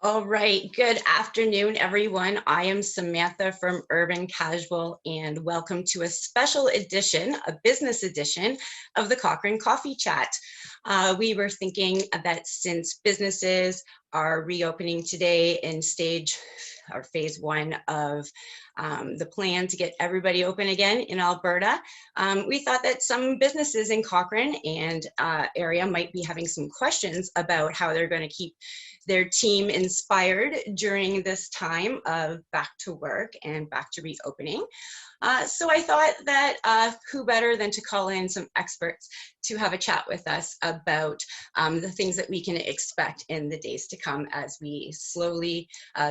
All right, good afternoon, everyone. I am Samantha from Urban Casual, and welcome to a special edition, a business edition of the Cochrane Coffee Chat. We were thinking that since businesses are reopening today in phase one of the plan to get everybody open again in Alberta, we thought that some businesses in Cochrane and area might be having some questions about how they're going to keep their team inspired during this time of back to work and back to reopening. So I thought that who better than to call in some experts to have a chat with us about the things that we can expect in the days to come as we slowly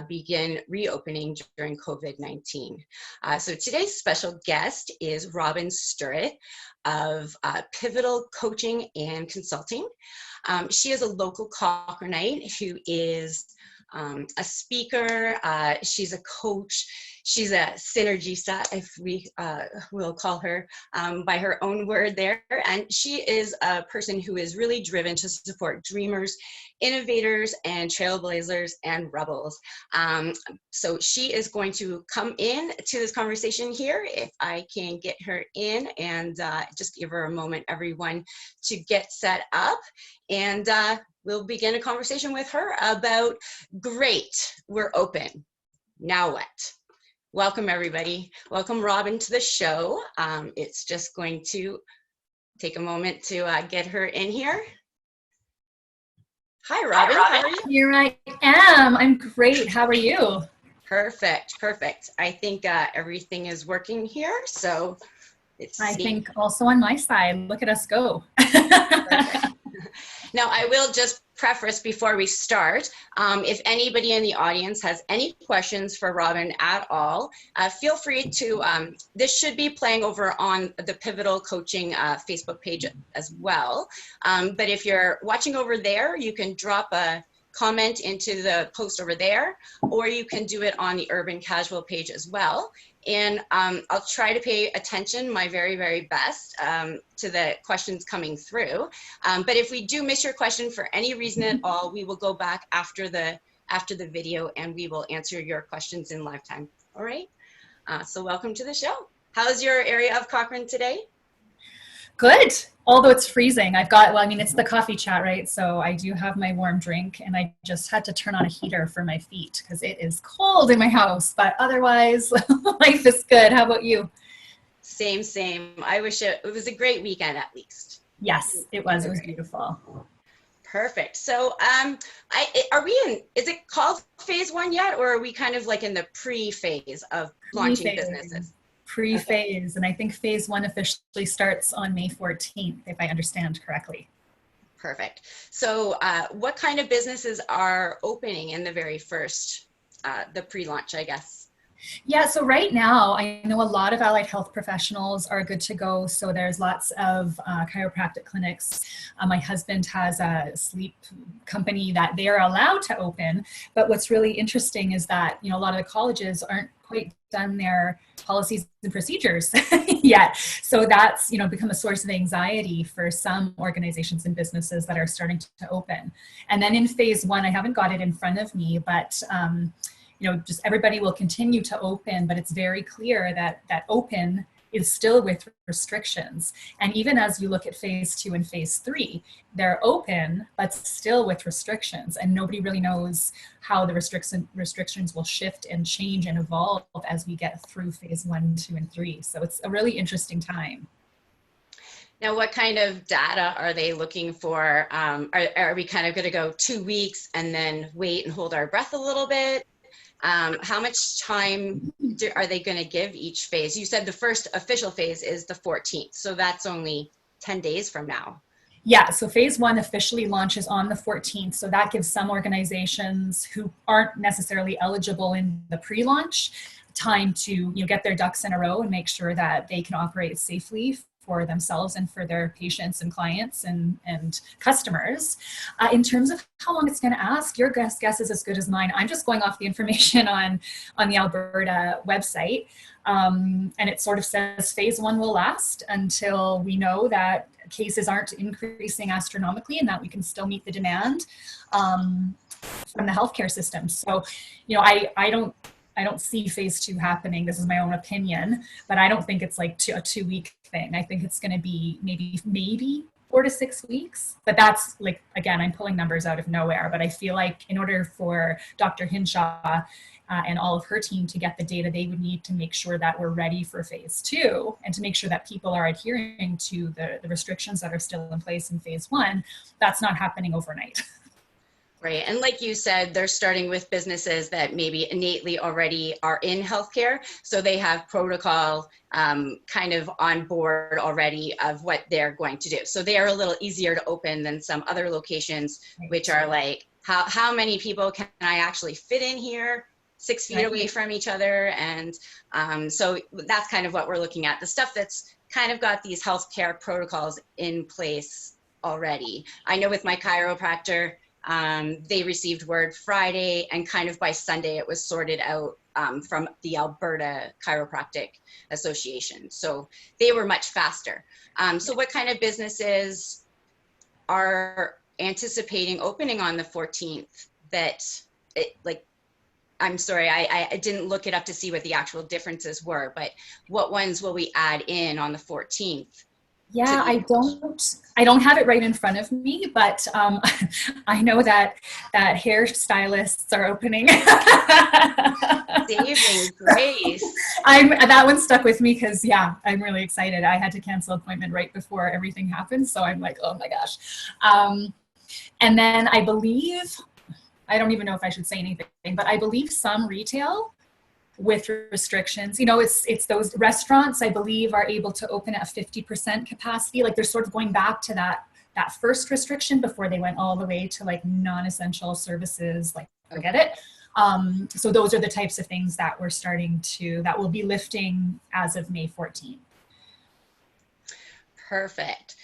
begin reopening during COVID-19. So today's special guest is Robynn Stirrett of Pivotal Coaching and Consulting. She is a local Cochraneite who is a speaker, she's a coach, she's a synergista, if we will call her by her own word there. And she is a person who is really driven to support dreamers, innovators, and trailblazers and rebels. So she is going to come in to this conversation here, if I can get her in, and just give her a moment, everyone, to get set up. And we'll begin a conversation with her about, great, we're open, now what? Welcome, everybody. Welcome, Robynn, to the show. It's just going to take a moment to get her in here. Hi, Robynn. How are you? Here I am. I'm great. How are you? Perfect. Perfect. I think everything is working here. So I think also on my side. Look at us go. Now, I will just preface before we start, if anybody in the audience has any questions for Robynn at all, feel free to, this should be playing over on the Pivotal Coaching Facebook page as well. But if you're watching over there, you can drop a comment into the post over there, or you can do it on the Urban Casual page as well. And I'll try to pay attention, my very, very best, to the questions coming through. But if we do miss your question for any reason at all, we will go back after the video and we will answer your questions in live time. All right. So welcome to the show. How's your area of Cochrane today? Good. Although it's freezing. It's the coffee chat, right? So I do have my warm drink, and I just had to turn on a heater for my feet because it is cold in my house. But otherwise, life is good. How about you? Same. I wish it was a great weekend at least. Yes, it was. It was beautiful. Perfect. So is it called phase one yet, or are we kind of like in the pre-phase of launching businesses? Pre-phase, and I think phase one officially starts on May 14th, if I understand correctly. Perfect. So what kind of businesses are opening in the very first, the pre-launch, I guess? Yeah, so right now, I know a lot of allied health professionals are good to go. So there's lots of chiropractic clinics. My husband has a sleep company that they are allowed to open. But what's really interesting is that, a lot of the colleges aren't quite done their policies and procedures yet. So that's, become a source of anxiety for some organizations and businesses that are starting to open. And then in phase one, I haven't got it in front of me, but just everybody will continue to open, but it's very clear that open is still with restrictions. And even as you look at phase two and phase three, they're open, but still with restrictions. And nobody really knows how the restrictions will shift and change and evolve as we get through phase 1, 2, and 3. So it's a really interesting time. Now, what kind of data are they looking for? Are we kind of going to go 2 weeks and then wait and hold our breath a little bit? How much time are they going to give each phase? You said the first official phase is the 14th, so that's only 10 days from now. Yeah, so phase one officially launches on the 14th. So that gives some organizations who aren't necessarily eligible in the pre-launch time to get their ducks in a row and make sure that they can operate safely for themselves and for their patients and clients and customers. In terms of how long it's going to ask, your guess is as good as mine. I'm just going off the information on the Alberta website. And it sort of says phase one will last until we know that cases aren't increasing astronomically and that we can still meet the demand. from the healthcare system. So, I don't see phase 2 happening. This is my own opinion, but I don't think it's like a 2-week thing. I think it's going to be maybe 4 to 6 weeks. But that's like, again, I'm pulling numbers out of nowhere. But I feel like in order for Dr. Hinshaw and all of her team to get the data they would need to make sure that we're ready for phase 2 and to make sure that people are adhering to the restrictions that are still in place in phase 1, that's not happening overnight. Right. And like you said, they're starting with businesses that maybe innately already are in healthcare. So they have protocol kind of on board already of what they're going to do. So they are a little easier to open than some other locations, which are like, how many people can I actually fit in here? 6 feet away from each other. And so that's kind of what we're looking at. The stuff that's kind of got these healthcare protocols in place already. I know with my chiropractor, they received word Friday, and kind of by Sunday it was sorted out from the Alberta Chiropractic Association. So they were much faster. So what kind of businesses are anticipating opening on the 14th I'm sorry, I didn't look it up to see what the actual differences were, but what ones will we add in on the 14th? Yeah, I don't have it right in front of me, but I know that hairstylists are opening. Saving grace. That one stuck with me because, yeah, I'm really excited. I had to cancel an appointment right before everything happened, so I'm like, oh my gosh. And then I believe, I don't even know if I should say anything, but I believe some retail with restrictions, it's those restaurants, I believe, are able to open at 50% capacity. Like they're sort of going back to that first restriction before they went all the way to like non-essential services, like forget it. So those are the types of things that that will be lifting as of May 14th. Perfect.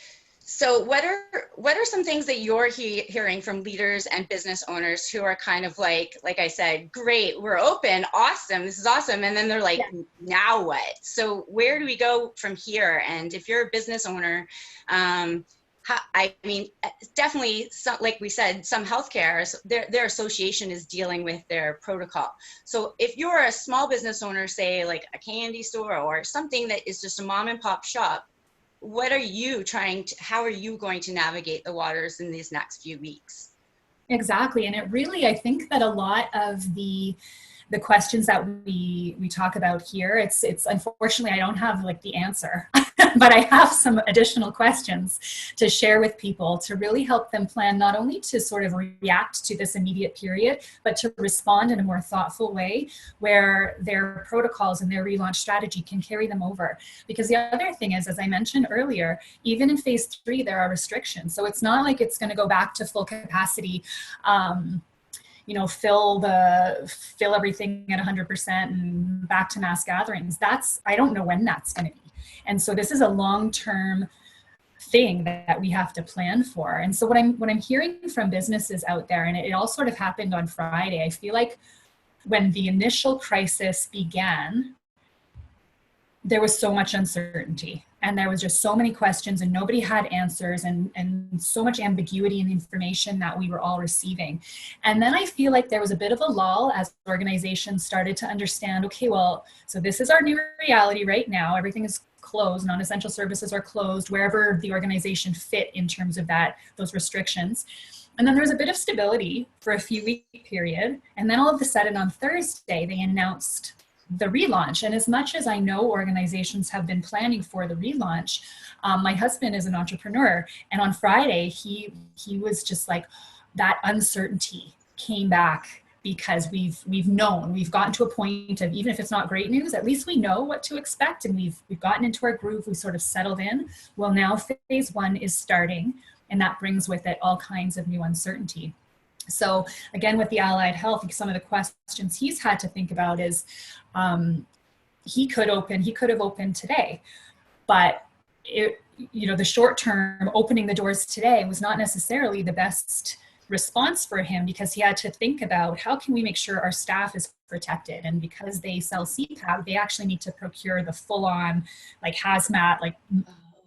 So what are some things that you're hearing from leaders and business owners who are kind of like I said, great, we're open, awesome, this is awesome. And then they're like, now what? So where do we go from here? And if you're a business owner, definitely, like we said, some healthcare, their association is dealing with their protocol. So if you're a small business owner, say like a candy store or something that is just a mom and pop shop, how are you going to navigate the waters in these next few weeks? Exactly. And it really, I think that a lot of the questions that we talk about here, it's unfortunately, I don't have like the answer, but I have some additional questions to share with people to really help them plan, not only to sort of react to this immediate period, but to respond in a more thoughtful way where their protocols and their relaunch strategy can carry them over. Because the other thing is, as I mentioned earlier, even in phase 3, there are restrictions. So it's not like it's going to go back to full capacity, fill everything at 100% and back to mass gatherings. I don't know when that's going to be. And so this is a long-term thing that we have to plan for. And so what I'm hearing from businesses out there, and it all sort of happened on Friday, I feel like when the initial crisis began, there was so much uncertainty and there was just so many questions and nobody had answers and so much ambiguity in the information that we were all receiving. And then I feel like there was a bit of a lull as organizations started to understand, okay, well, so this is our new reality right now. Everything is closed, non-essential services are closed, wherever the organization fit in terms of those restrictions. And then there was a bit of stability for a few week period. And then all of a sudden on Thursday, they announced the relaunch. And as much as I know organizations have been planning for the relaunch, my husband is an entrepreneur. And on Friday, he was just like, that uncertainty came back because we've gotten to a point of, even if it's not great news, at least we know what to expect. And we've gotten into our groove, we sort of settled in. Well, now phase 1 is starting, and that brings with it all kinds of new uncertainty. So again, with the allied health, some of the questions he's had to think about is, he could have opened today, but the short term opening the doors today was not necessarily the best response for him, because he had to think about how can we make sure our staff is protected. And because they sell CPAP, they actually need to procure the full on like hazmat, like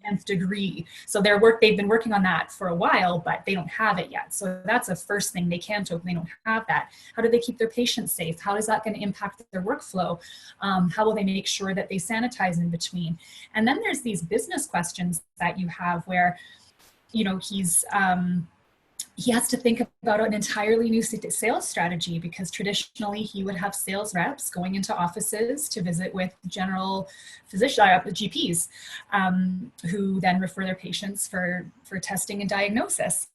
nth degree. So they've been working on that for a while, but they don't have it yet. So that's the first thing. They can't open, they don't have that. How do they keep their patients safe? How is that going to impact their workflow? How will they make sure that they sanitize in between? And then there's these business questions that you have where, you know, he has to think about an entirely new sales strategy, because traditionally he would have sales reps going into offices to visit with general physician GPs, who then refer their patients for testing and diagnosis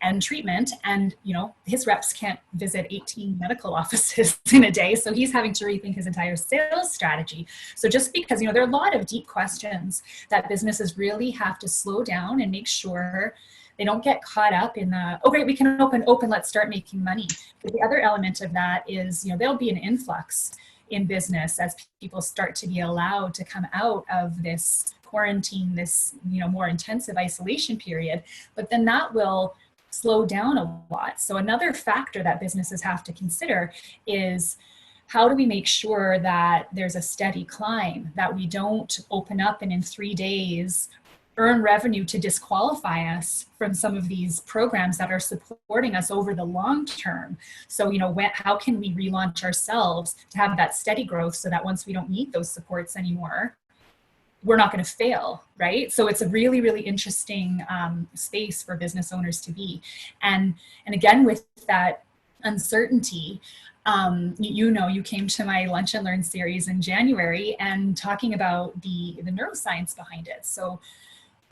and treatment. And, you know, his reps can't visit 18 medical offices in a day. So he's having to rethink his entire sales strategy. So just because, you know, there are a lot of deep questions that businesses really have to slow down and make sure they don't get caught up in the, oh great, we can open, let's start making money. But the other element of that is, you know, there'll be an influx in business as people start to be allowed to come out of this quarantine, this, you know, more intensive isolation period, but then that will slow down a lot. So another factor that businesses have to consider is, how do we make sure that there's a steady climb, that we don't open up and in 3 days earn revenue to disqualify us from some of these programs that are supporting us over the long term. So, you know, how can we relaunch ourselves to have that steady growth so that once we don't need those supports anymore, we're not going to fail, right? So it's a really, really interesting space for business owners to be. And again, with that uncertainty, you know, you came to my Lunch and Learn series in January and talking about the neuroscience behind it. So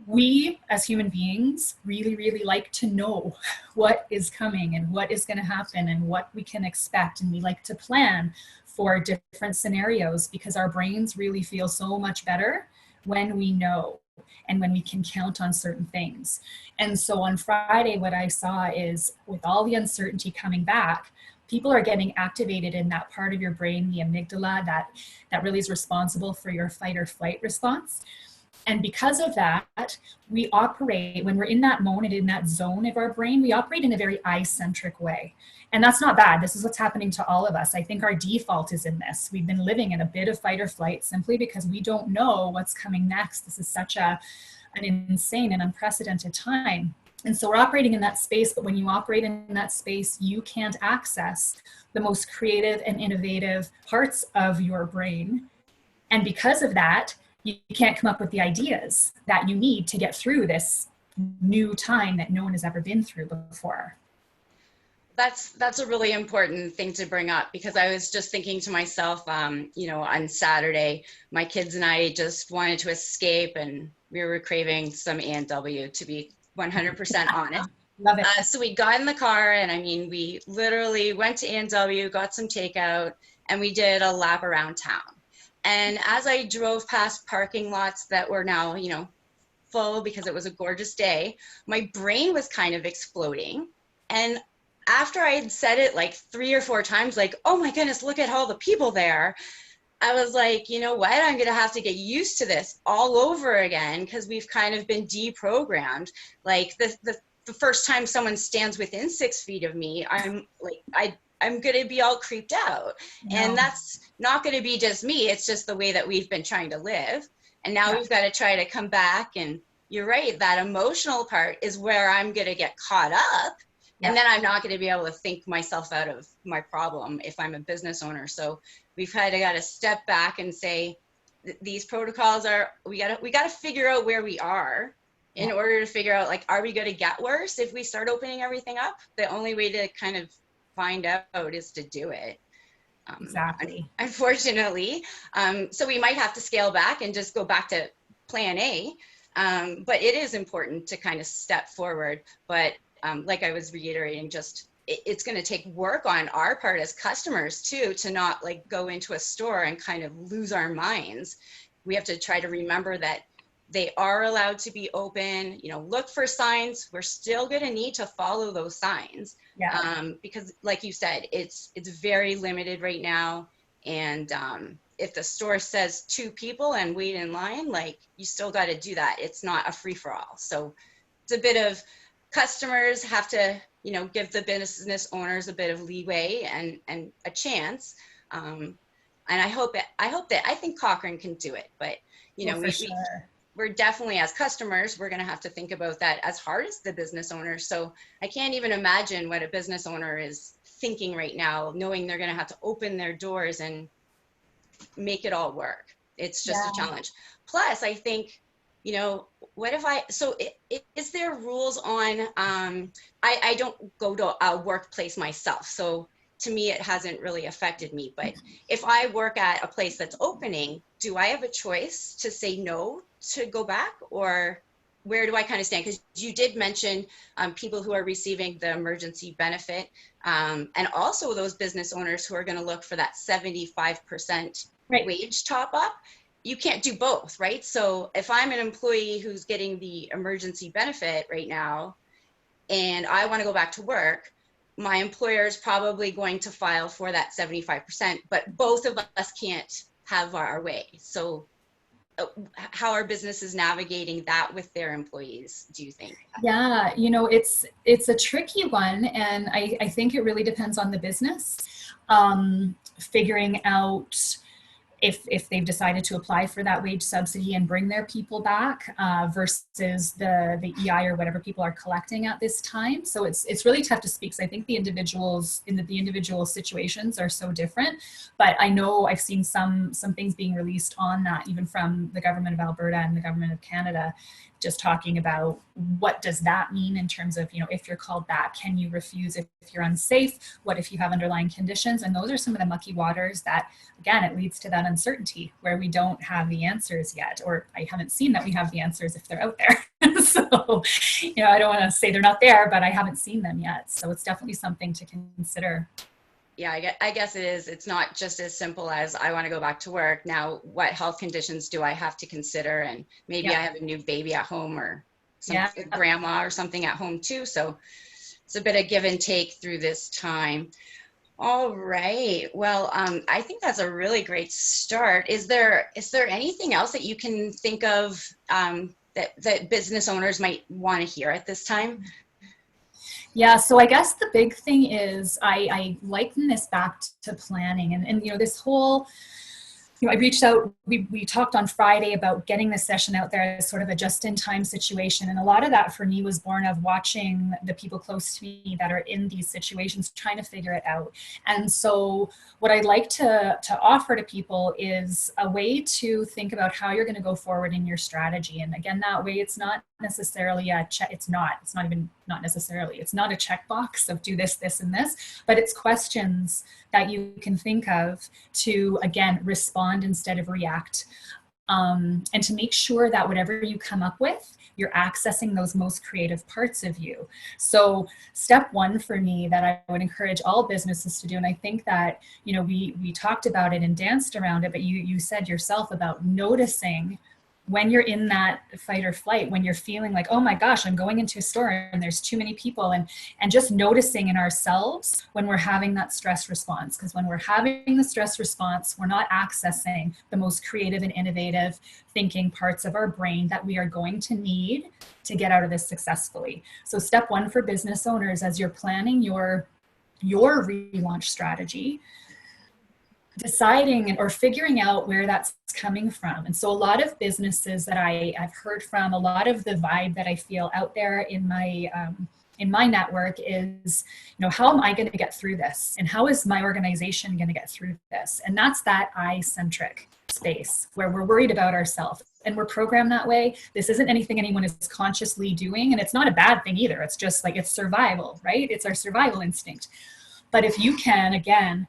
we as human beings really, really like to know what is coming and what is going to happen and what we can expect. And we like to plan for different scenarios because our brains really feel so much better when we know and when we can count on certain things. And so on Friday, what I saw is, with all the uncertainty coming back, people are getting activated in that part of your brain, the amygdala, that really is responsible for your fight or flight response. And because of that, we operate, when we're in that moment, in that zone of our brain, we operate in a very I-centric way. And that's not bad. This is what's happening to all of us. I think our default is in this. We've been living in a bit of fight or flight simply because we don't know what's coming next. This is such an insane and unprecedented time. And so we're operating in that space, but when you operate in that space, you can't access the most creative and innovative parts of your brain. And because of that, you can't come up with the ideas that you need to get through this new time that no one has ever been through before. That's a really important thing to bring up, because I was just thinking to myself, you know, on Saturday, my kids and I just wanted to escape, and we were craving some A&W, to be 100% honest. Love it. So we got in the car, and I mean, we literally went to A&W, got some takeout, and we did a lap around town. And as I drove past parking lots that were now, you know, full because it was a gorgeous day, my brain was kind of exploding. And after I had said it like 3 or 4 times, like, oh my goodness, look at all the people there, I was like, you know what, I'm going to have to get used to this all over again, because we've kind of been deprogrammed. Like the first time someone stands within 6 feet of me, I'm like, I'm going to be all creeped out. No. And that's not going to be just me. It's just the way that we've been trying to live. And now we've got to try to come back. And you're right, that emotional part is where I'm going to get caught up. Yeah. And then I'm not going to be able to think myself out of my problem if I'm a business owner. So we've kind of got to step back and say, these protocols are, we got to figure out where we are in order to figure out, like, are we going to get worse if we start opening everything up? The only way to kind of find out is to do it. Exactly. Unfortunately. So we might have to scale back and just go back to plan A. But it is important to kind of step forward. But like I was reiterating, just it's going to take work on our part as customers too, to not like go into a store and kind of lose our minds. We have to try to remember that they are allowed to be open, you know, look for signs. We're still going to need to follow those signs. Yeah. Because like you said, it's very limited right now. And if the store says 2 people and wait in line, like, you still got to do that. It's not a free for all. So it's a bit of, customers have to, you know, give the business owners a bit of leeway and a chance. And I think Cochrane can do it, but you know, for sure. we're definitely, as customers, we're going to have to think about that as hard as the business owner. So I can't even imagine what a business owner is thinking right now, knowing they're going to have to open their doors and make it all work. It's just a challenge. Plus, I think, you know, what if is there rules on, I don't go to a workplace myself, so to me, it hasn't really affected me. But if I work at a place that's opening, do I have a choice to say no to go back, or where do I kind of stand? Because you did mention people who are receiving the emergency benefit, and also those business owners who are going to look for that 75% wage top up. You can't do both, right? So if I'm an employee who's getting the emergency benefit right now, and I want to go back to work, my employer is probably going to file for that 75%, but both of us can't have our way. So how are businesses navigating that with their employees, do you think? Yeah, you know, it's a tricky one, and I think it really depends on the business. Figuring out if they've decided to apply for that wage subsidy and bring their people back versus the EI or whatever people are collecting at this time. So it's really tough to speak, because I think the individuals in the individual situations are so different. But I know I've seen some things being released on that, even from the government of Alberta and the government of Canada, just talking about what does that mean in terms of, you know, if you're called back, can you refuse if you're unsafe? What if you have underlying conditions? And those are some of the mucky waters that, again, it leads to that uncertainty where we don't have the answers yet, or I haven't seen that we have the answers if they're out there. So, you know, I don't want to say they're not there, but I haven't seen them yet. So it's definitely something to consider. Yeah, I guess it is. It's not just as simple as I want to go back to work. Now, what health conditions do I have to consider? And maybe I have a new baby at home, or some grandma or something at home too. So it's a bit of give and take through this time. All right. Well, I think that's a really great start. Is there anything else that you can think of that business owners might want to hear at this time? Yeah, so I guess the big thing is I liken this back to planning, and you know, this whole, you know, I reached out, we talked on Friday about getting this session out there as sort of a just-in-time situation, and a lot of that for me was born of watching the people close to me that are in these situations trying to figure it out. And so what I'd like to offer to people is a way to think about how you're going to go forward in your strategy. And again, that way it's not necessarily a check, it's not necessarily, it's not a checkbox of do this, this, and this, but it's questions that you can think of to, again, respond instead of react. And to make sure that whatever you come up with, you're accessing those most creative parts of you. So step one for me that I would encourage all businesses to do, and I think that, you know, we talked about it and danced around it, but you said yourself about noticing when you're in that fight or flight, when you're feeling like, oh my gosh, I'm going into a store and there's too many people, and just noticing in ourselves when we're having that stress response. Because when we're having the stress response, we're not accessing the most creative and innovative thinking parts of our brain that we are going to need to get out of this successfully. So step one for business owners, as you're planning your relaunch strategy, deciding or figuring out where that's coming from. And so a lot of businesses that I've heard from, a lot of the vibe that I feel out there in my network is, you know, how am I going to get through this? And how is my organization going to get through this? And that's that I-centric space where we're worried about ourselves and we're programmed that way. This isn't anything anyone is consciously doing, and it's not a bad thing either. It's just like, it's survival, right? It's our survival instinct. But if you can, again,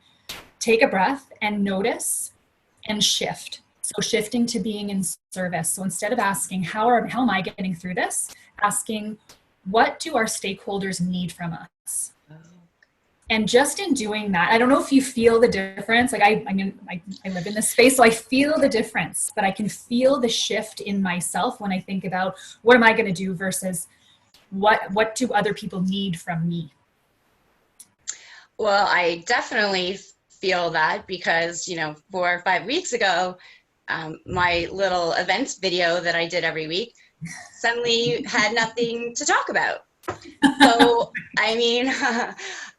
take a breath and notice and shift. So shifting to being in service. So instead of asking, how am I getting through this? Asking, what do our stakeholders need from us? And just in doing that, I don't know if you feel the difference. Like I live in this space, so I feel the difference, but I can feel the shift in myself when I think about what am I going to do versus what do other people need from me? Well, I definitely feel that because, you know, 4 or 5 weeks ago, my little events video that I did every week suddenly had nothing to talk about. So, I mean,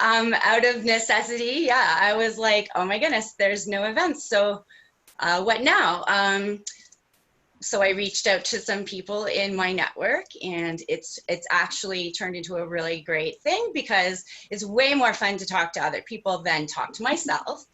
out of necessity, yeah, I was like, oh my goodness, there's no events. So what now? So I reached out to some people in my network, and it's actually turned into a really great thing because it's way more fun to talk to other people than talk to myself.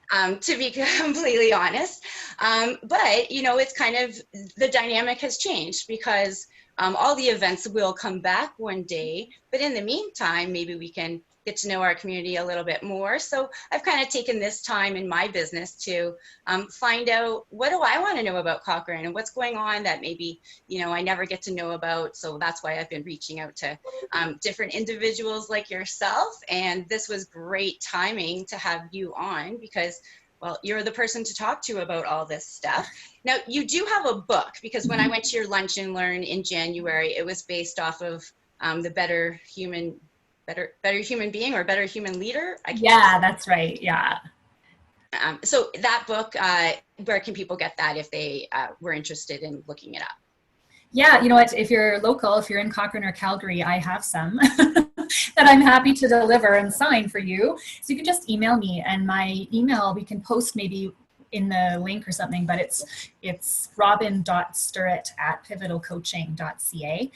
To be completely honest. But, you know, it's kind of, the dynamic has changed because all the events will come back one day. But in the meantime, maybe we can get to know our community a little bit more. So I've kind of taken this time in my business to find out, what do I want to know about Cochrane and what's going on that maybe, you know, I never get to know about. So that's why I've been reaching out to different individuals like yourself. And this was great timing to have you on because, well, you're the person to talk to about all this stuff. Now, you do have a book, because when I went to your Lunch and Learn in January, it was based off of the Better Human Being or Better Human Leader. Yeah, that's right. Yeah. So that book, where can people get that if they were interested in looking it up? Yeah, you know what, if you're local, if you're in Cochrane or Calgary, I have some that I'm happy to deliver and sign for you. So you can just email me, and my email we can post maybe in the link or something, but it's robyn.stirrett@pivotalcoaching.ca.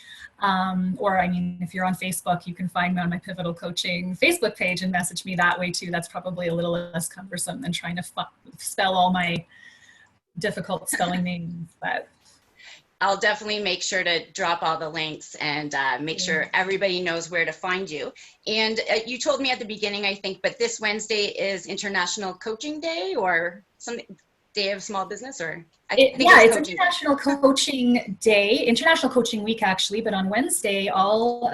Or I mean, if you're on Facebook, you can find me on my Pivotal Coaching Facebook page and message me that way too. That's probably a little less cumbersome than trying to spell all my difficult spelling names, but I'll definitely make sure to drop all the links and make sure everybody knows where to find you. And you told me at the beginning, I think, but this Wednesday is International Coaching Day or something, Day of Small Business, or it's International Coaching Day, International Coaching Week actually, but on Wednesday, all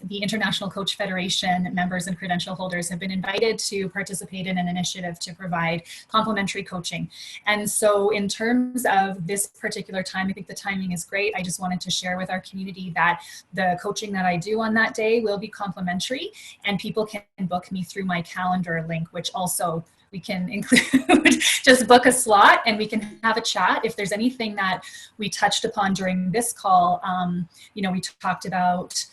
the International Coach Federation members and credential holders have been invited to participate in an initiative to provide complimentary coaching. And so in terms of this particular time, I think the timing is great. I just wanted to share with our community that the coaching that I do on that day will be complimentary, and people can book me through my calendar link, which also we can include, just book a slot and we can have a chat. If there's anything that we touched upon during this call, you know, we talked about,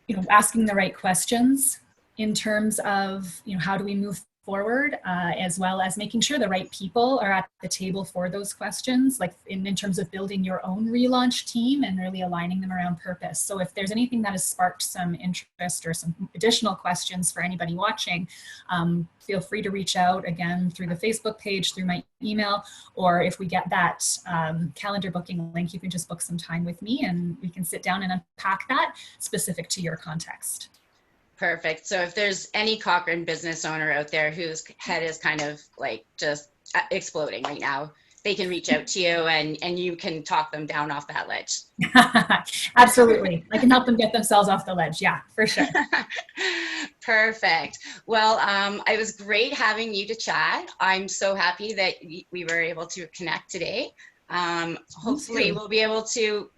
you know, asking the right questions in terms of, you know, how do we move forward, as well as making sure the right people are at the table for those questions, like in terms of building your own relaunch team and really aligning them around purpose. So if there's anything that has sparked some interest or some additional questions for anybody watching, feel free to reach out again through the Facebook page, through my email, or if we get that calendar booking link, you can just book some time with me and we can sit down and unpack that specific to your context. Perfect. So if there's any Cochrane business owner out there whose head is kind of like just exploding right now, they can reach out to you and you can talk them down off that ledge. Absolutely. I can help them get themselves off the ledge. Yeah, for sure. Perfect. Well, it was great having you to chat. I'm so happy that we were able to connect today. Hopefully we'll be able to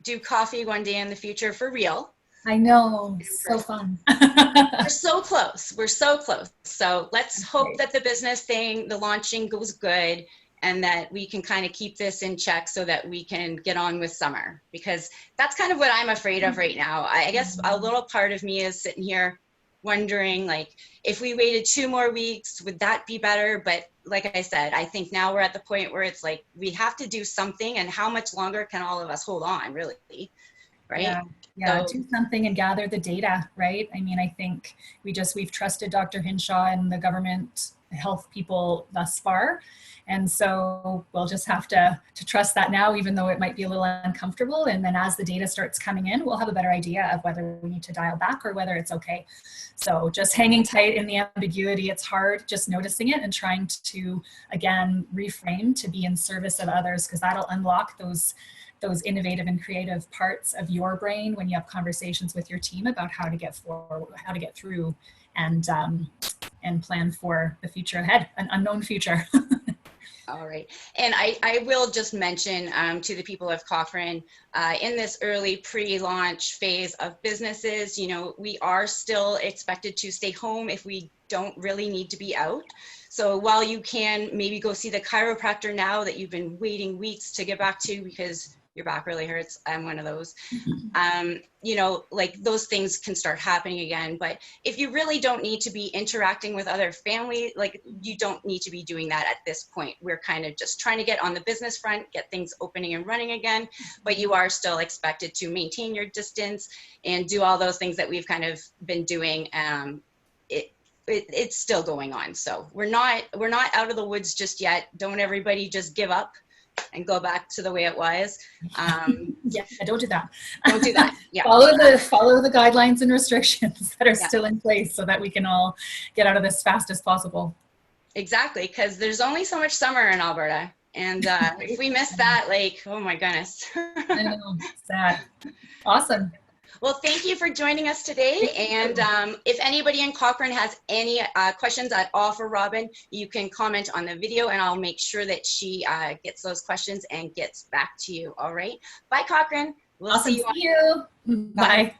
do coffee one day in the future for real. I know, so fun. We're so close. We're so close. So let's hope that the business thing, the launching goes good, and that we can kind of keep this in check so that we can get on with summer, because that's kind of what I'm afraid of right now. I guess a little part of me is sitting here wondering, like, if we waited 2 more weeks, would that be better? But like I said, I think now we're at the point where it's like, we have to do something, and how much longer can all of us hold on, really? Right? Yeah, do something and gather the data, right? I mean, I think we've trusted Dr. Hinshaw and the government health people thus far. And so we'll just have to trust that now, even though it might be a little uncomfortable. And then as the data starts coming in, we'll have a better idea of whether we need to dial back or whether it's okay. So just hanging tight in the ambiguity, it's hard, just noticing it and trying to, again, reframe to be in service of others, because that'll unlock those innovative and creative parts of your brain when you have conversations with your team about how to get forward, how to get through, and plan for the future ahead, an unknown future. All right. And I will just mention to the people of Cochrane, in this early pre-launch phase of businesses, you know, we are still expected to stay home if we don't really need to be out. So while you can maybe go see the chiropractor now that you've been waiting weeks to get back to because your back really hurts. I'm one of those. You know, like those things can start happening again. But if you really don't need to be interacting with other family, like you don't need to be doing that at this point. We're kind of just trying to get on the business front, get things opening and running again, but you are still expected to maintain your distance and do all those things that we've kind of been doing. It's still going on. So we're not out of the woods just yet. Don't everybody just give up and go back to the way it was. Yeah, don't do that. Don't do that. Yeah. Follow the guidelines and restrictions that are still in place so that we can all get out of this fast as possible. Exactly, because there's only so much summer in Alberta. And if we miss that, like, oh my goodness. I know, sad. Awesome. Well, thank you for joining us today. And if anybody in Cochrane has any questions at all for Robynn, you can comment on the video and I'll make sure that she gets those questions and gets back to you. All right. Bye, Cochrane. We'll awesome. see you. See you. Bye.